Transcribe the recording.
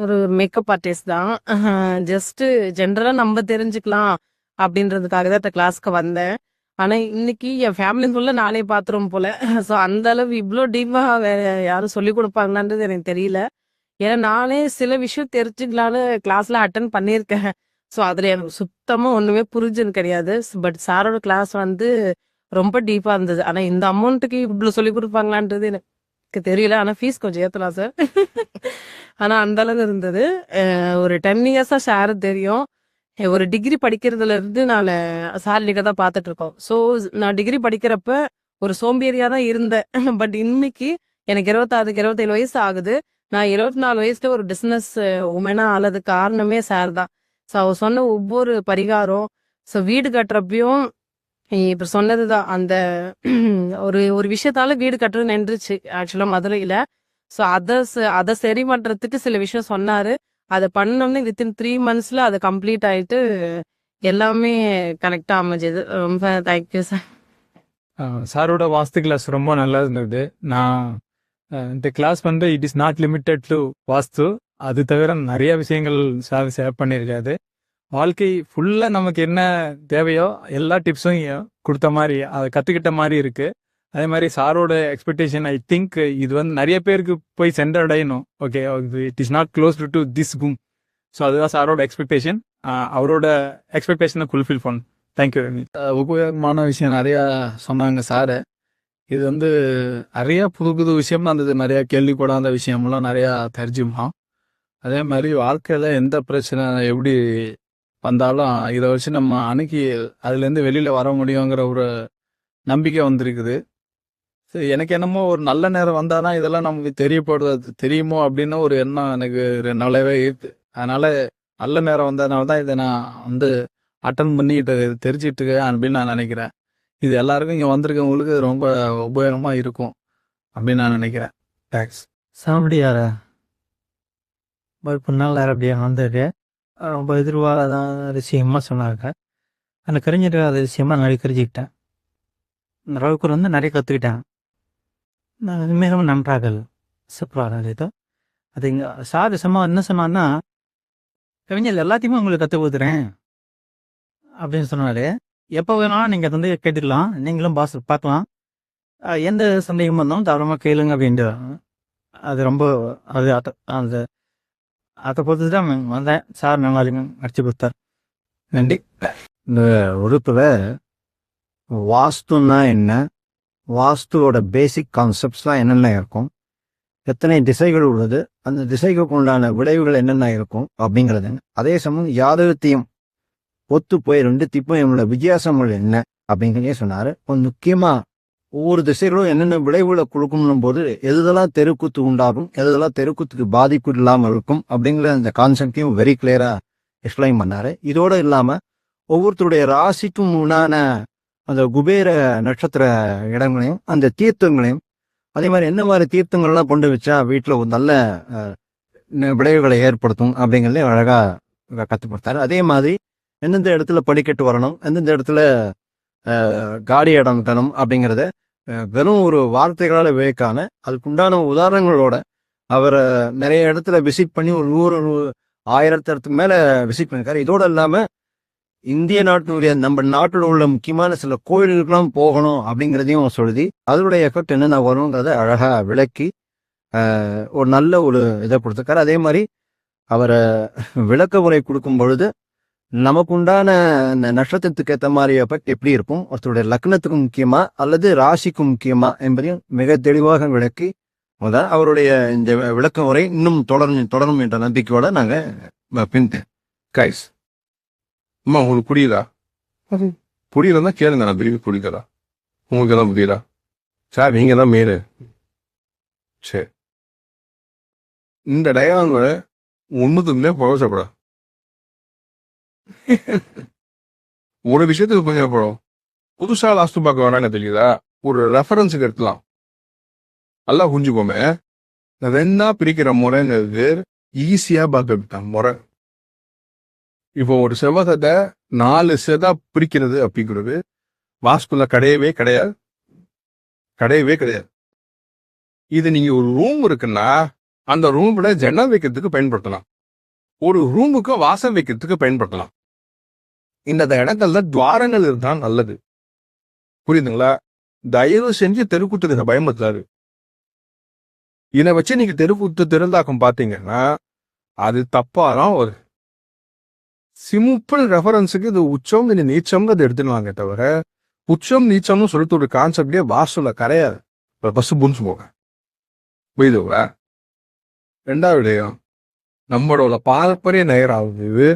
ஒரு makeup artist தான். Just ஜென்ரலா நம்ம தெரிஞ்சுக்கலாம் அப்படின்றதுக்காக தான் இந்த கிளாஸ்க்கு வந்தேன். ஆனா இன்னைக்கு என் ஃபேமிலி ஃபுல்லா நானே பாத்துரும் போல. ஸோ அந்த அளவு இவ்ளோ டீப்பா வேற யாரும் சொல்லிக் கொடுப்பாங்களான்றது எனக்கு தெரியல. ஏன்னா நானே சில விஷயம் தெரிஞ்சுக்கலான்னு கிளாஸ்ல அட்டன் பண்ணியிருக்கேன். ஸோ அதுல எனக்கு சுத்தமா ஒண்ணுமே புரிஞ்சது கிடையாது. பட் சாரோட கிளாஸ் வந்து ரொம்ப டீப்பா இருந்தது. ஆனா இந்த அமௌண்ட்டுக்கு இவ்வளவு சொல்லிக் கொடுப்பாங்களான்றது எனக்கு தெரியல. ஆனா ஃபீஸ் கொஞ்சம் ஏத்தலாம் சார். ஆனா அந்த அளவு இருந்தது. ஒரு 10 இயர்ஸா சார் தெரியும். ஒரு டிகிரி படிக்கிறதுல இருந்து நான் சார் நீங்க தான் பார்த்துட்டு இருக்கோம். ஸோ நான் டிகிரி படிக்கிறப்ப ஒரு சோம்பேறியா தான் இருந்தேன். பட் இன்னைக்கு எனக்கு 26 27 வயசு ஆகுது. நான் 24 வயசுல ஒரு பிசினஸ் உமனா ஆனதுக்கு காரணமே சார் தான். ஸோ அவர் சொன்ன ஒவ்வொரு பரிகாரம், ஸோ வீடு கட்டுறப்பையும் இப்ப சொன்னதுதான் அந்த ஒரு ஒரு விஷயத்தால வீடு கட்டுறது நின்றுச்சு ஆக்சுவலா மதுரையில. ஸோ அதை சரி பண்றதுக்கு சில விஷயம் சொன்னாரு. அதை பண்ணோம்னே வித்தின் 3 மந்த்ஸ்ல அது கம்ப்ளீட் ஆயிட்டு எல்லாமே கரெக்டா அமைஞ்சது. ரொம்ப தேங்க்யூ சார். சாரோட வாஸ்து கிளாஸ் ரொம்ப நல்லா இருந்தது. நான் இந்த கிளாஸ் வந்து it is not limited to vastu. அது தவிர நிறைய விஷயங்கள் சார் ஷேர் பண்ணியிருக்காரு. வாழ்க்கை ஃபுல்லாக நமக்கு என்ன தேவையோ எல்லா டிப்ஸும் கொடுத்த மாதிரி அதை கற்றுக்கிட்ட மாதிரி இருக்கு. அதே மாதிரி சாரோட எக்ஸ்பெக்டேஷன் ஐ திங்க் இது வந்து நிறைய பேருக்கு போய் சென்றடையணும். Okay, it is not close to this room. So அதுதான் சாரோட எக்ஸ்பெக்டேஷன். அவரோட எக்ஸ்பெக்டேஷனை ஃபுல்ஃபில் பண்ணணும். தேங்க்யூ. உபயோகமான விஷயம் நிறையா சொன்னாங்க சாரு. இது வந்து நிறைய புது புது விஷயமா இருந்தது. நிறையா கேள்விப்படாத விஷயம்லாம் நிறையா தெரிஞ்சுமா. அதே மாதிரி வாழ்க்கையில் எந்த பிரச்சனை எப்படி வந்தாலும் இதை வச்சு நம்ம அணுகி அதுலேருந்து வெளியில் வர முடியுங்கிற ஒரு நம்பிக்கை வந்திருக்குது. சரி, எனக்கு என்னமோ ஒரு நல்ல நேரம் வந்தால் தான் இதெல்லாம் நமக்கு தெரியப்படுறது தெரியுமோ அப்படின்னு ஒரு எண்ணம் எனக்கு நல்லாவே இருக்கு. அதனால் நல்ல நேரம் வந்ததுனால தான் இதை நான் வந்து அட்டன் பண்ணிக்கிட்டு தெரிஞ்சிட்டு இருக்கேன் அப்படின்னு நான் நினைக்கிறேன். இது எல்லாருக்கும் இங்கே வந்திருக்கவங்களுக்கு ரொம்ப உபயோகமாக இருக்கும் அப்படின்னு நான் நினைக்கிறேன். தேங்க்ஸ். சாப்பிடியார இப்போ நாள் அப்படியே வந்தது ரொம்ப எதிர்பாராத விஷயமா சொன்னாங்க. அந்த கறிஞ்சிருக்காத விஷயமா நிறைய தெரிஞ்சுக்கிட்டேன். இந்த அளவுக்கு வந்து நிறைய கற்றுக்கிட்டேன். நான் மிகவும் நன்றாக சூப்பராக இருந்தது. அது இங்கே சார் சும்மா என்ன சொன்னான்னா, கவிஞர் எல்லாத்தையுமே உங்களுக்கு கற்றுக் கொடுத்துறேன் அப்படின்னு சொன்னார். எப்போ வேணாலும் நீங்கள் அதை வந்து கேட்டுக்கலாம், நீங்களும் பாஸ் பார்க்கலாம், எந்த சந்தேகமாக இருந்தாலும் தாராளமாக கேளுங்க அப்படின்ட்டு. அது ரொம்ப அது அந்த அதை பொறுத்து தான் வந்தேன். சார் நல்லா அடிச்சு கொடுத்தார். நன்றி. இந்த வகுப்பில் வாஸ்துன்னா என்ன, வாஸ்துவோட பேசிக் கான்செப்ட்ஸ்லாம் என்னென்ன இருக்கும், எத்தனை திசைகள் உள்ளது, அந்த திசைகளுக்கு உண்டான விளைவுகள் என்னென்ன இருக்கும் அப்படிங்கிறது, அதே சமயம் யாதகத்தையும் ஒத்து போய் ரெண்டுத்திப்பும் உள்ள வித்தியாசங்கள் என்ன அப்படிங்கிறதே சொன்னார். முக்கியமாக ஒவ்வொரு திசைகளும் என்னென்ன விளைவுகளை கொடுக்கணும் போது எதெல்லாம் தெருக்கூத்து உண்டாகும், எதெல்லாம் தெருக்கூத்துக்கு பாதிப்பு இல்லாமல் இருக்கும் அப்படிங்கிற அந்த கான்செப்டையும் வெரி கிளியராக எக்ஸ்பிளைன் பண்ணார். இதோடு இல்லாமல் ஒவ்வொருத்தருடைய ராசிக்கும் உண்டான அந்த குபேர நட்சத்திர இடங்களையும் அந்த தீர்த்தங்களையும், அதே மாதிரி என்ன மாதிரி தீர்த்தங்கள்லாம் கொண்டு வச்சா வீட்டில் ஒரு நல்ல விளைவுகளை ஏற்படுத்தும் அப்படிங்கிறதே அழகாக கற்றுக் கொடுத்தாரு. அதே மாதிரி எந்தெந்த இடத்துல படிக்கட்டு வரணும், எந்தெந்த இடத்துல காடி இடம் தரணும் அப்படிங்கிறத வெறும் ஒரு வார்த்தைகளால் விவேக்கான அதுக்குண்டான உதாரணங்களோட அவரை நிறைய இடத்துல விசிட் பண்ணி ஒரு 100-1000 இடத்துக்கு மேலே விசிட் பண்ணியிருக்காரு. இதோடு இல்லாமல் இந்திய நாட்டினுடைய நம்ம நாட்டில் உள்ள முக்கியமான சில கோயில்களுக்கெல்லாம் போகணும் அப்படிங்கிறதையும் சொல்லுதி அதனுடைய எஃபெக்ட் என்னென்ன வருங்கிறத அழகாக விளக்கி ஒரு நல்ல ஒரு இதை கொடுத்துருக்காரு. அதே மாதிரி அவரை விளக்க உரை கொடுக்கும் பொழுது நமக்கு உண்டான இந்த நட்சத்திரத்துக்கு ஏற்ற மாதிரி எஃபெக்ட் எப்படி இருக்கும், ஒருத்தருடைய லக்னத்துக்கு முக்கியமா அல்லது ராசிக்கு முக்கியமா என்பதையும் மிக தெளிவாக விளக்கி அவருடைய இந்த விளக்க உரை இன்னும் தொடரும் என்ற நம்பிக்கையோட நாங்கள் பின் கைஸ். அம்மா உங்களுக்கு புரியுதா? புரியலன்னா கேளுங்க, நான் திரும்பி புரியுதா? உங்களுக்கு தான் புரியுதா? சார் நீங்க தான் மேரு. சரி, இந்த டயலாக ஒன்றுத்துக்குமே பழசப்படா. ஒரு விஷயத்துக்கு கொஞ்சம் படம் புதுசா லாஸ்ட் பார்க்க வேணான்னு தெரியுதா? ஒரு ரெஃபரன்ஸுக்கு எடுக்கலாம். நல்லா புரிஞ்சுக்கோமே, ரெண்டா பிரிக்கிற முறைங்கிறது ஈஸியா பார்க்க முறை. இப்போ ஒரு செவ்வகத்தை 4 செதா பிரிக்கிறது அப்படிங்கிறது வாஸ்துல கிடையவே கிடையாது. இது நீங்க ஒரு ரூம் இருக்குன்னா அந்த ரூம்ல ஜன்னல் வைக்கிறதுக்கு பயன்படுத்தலாம். ஒரு ரூமுக்கு வாசல் வைக்கிறதுக்கு பயன்படுத்தலாம். இந்த இடங்கள்ல துவாரங்கள் இருந்தா நல்லது. புரியுதுங்களா? தயவு செஞ்சு தெருக்கூத்துக்கு பயன்படுத்தாரு. இதை வச்சு நீங்க தெருக்கூத்து திறந்தாக்கம் பாத்தீங்கன்னா அது தப்பாதான் ஒரு சிம்பிள் ரெஃபரன்ஸுக்கு இது உச்சம் இது நீச்சம்ங்கிறது எடுத்துடுவாங்க தவிர உச்சம் நீச்சம்னு சொல்லிட்டு ஒரு கான்செப்டே வாஸ்துல கரையாது. பஸ் புரிஞ்சு போக புரியுதுங்களா? ரெண்டாவது விடயம், நம்மளோட பாரம்பரிய நேராகுது இது